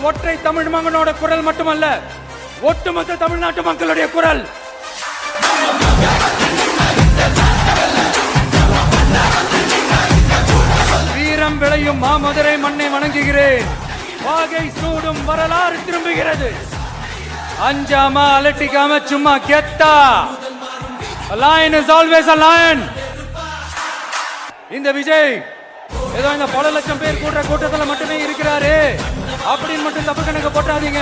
ஒற்றை தமிழ் மகனோட குரல் மட்டுமல்ல, ஒட்டுமொத்த தமிழ்நாட்டு மக்களுடைய குரல். வீரம் விளையும் மாமதுரை மண்ணை வணங்குகிறேன். வாகை சூடும் வரலாறு திரும்புகிறது. அஞ்சாமா அலட்டிக்காம சும்மா கெத்தா. A lion is always a lion. இந்த விஜய் ஏதோ இந்த பல லட்சம் பேர் கூட்டுற கூட்டத்தில் மட்டுமே இருக்கிறாரு அப்படின்னு மட்டும் தப்பு கணக்கு போட்டாதீங்க.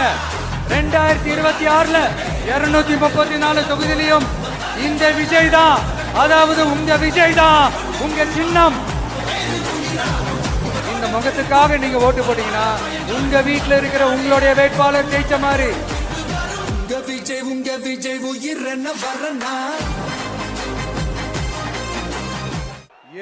2026ல 234 தொகுதியிலையும் இந்த விஜய் தான், அதாவது உங்க விஜய் தான் உங்க சின்னம். இந்த முகத்துக்காக நீங்க ஓட்டு போட்டீங்கன்னா உங்க வீட்டுல இருக்கிற உங்களுடைய வேட்பாளர் ஜெயிச்ச மாதிரி. உங்க விஜய் உயிர் என்ன வரனா.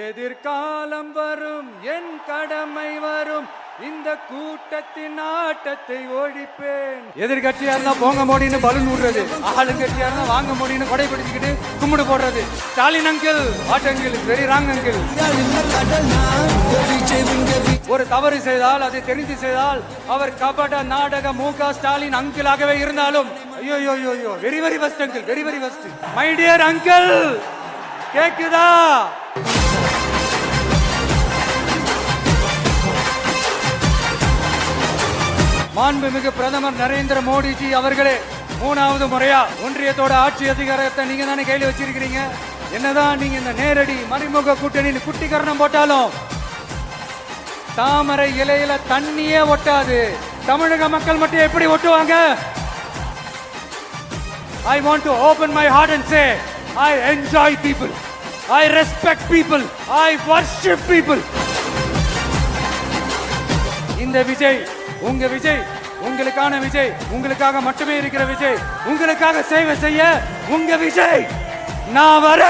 எதிர்காலம் வரும், என் கடமை வரும், இந்த கூட்டத்தின் ஆட்டத்தை ஒழிப்பேன். எதிர்கட்சியா இருந்தா போங்க மோடின்னு பலூன் விடுறது, ஆளுங்கட்சியா இருந்தா வாங்க மோடின்னு கொடை பிடிச்சுக்கிட்டு கும்பிடு போடுறது. Stalin uncle, what uncle, very wrong uncle. ஒரு தவறு செய்தால், அதை தெரிந்து செய்தால், அவர் கபட நாடக முக ஸ்டாலின் அங்கிளாகவே இருந்தாலும் ஐயோ very very first uncle, very very first. My dear uncle, கேக்குதா? மாண்புமிகு பிரதமர் நரேந்திர மோடிஜி அவர்களே, 3வது முறையா ஒன்றியத்தோட ஆட்சி அதிகாரத்தை நீங்க தானே கையில் வச்சிருக்கீங்க. என்னதான் நீங்க இந்த நேரடி மறைமுக கூட்டணி குட்டிகரணம் போட்டாலும் தாமரை இலையில தண்ணியே ஒட்டாது. தமிழக மக்கள் மட்டும் எப்படி ஒட்டுவாங்க? I want to open my heart and say I enjoy people, I respect people, I worship people. இந்த விஜய் உங்க விஜய், உங்களுக்கான விஜய், உங்களுக்காக மட்டுமே இருக்கிற விஜய், உங்களுக்காக சேவை செய்ய உங்க விஜய். நான் வர